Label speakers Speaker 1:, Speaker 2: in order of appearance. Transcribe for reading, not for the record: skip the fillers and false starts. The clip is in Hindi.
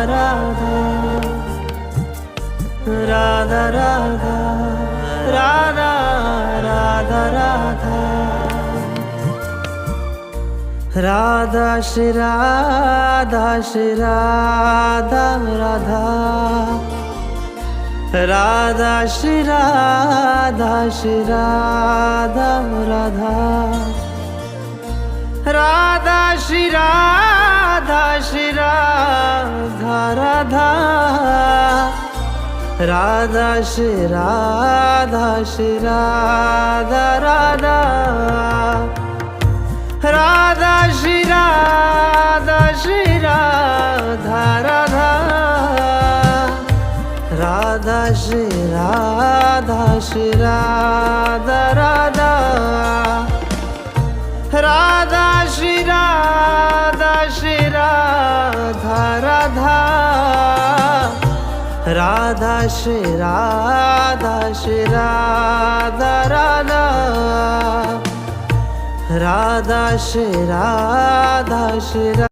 Speaker 1: राधा राधा राधा राधा राधा राधा राधा श्री राधा श्री राधा राधा राधा श्री राधा श्री राधा राधा राधा श्री राधा श्री राधा राधा राधा श्री राधा श्री राधा राधा राधा श्री राधा श्री राधा राधा राधा श्री राधा श्री राधा राधा राधा श्री राधा श्री राधा राधा राधा श्री राधा श्री राधा राधा राधा श्री राधा श्री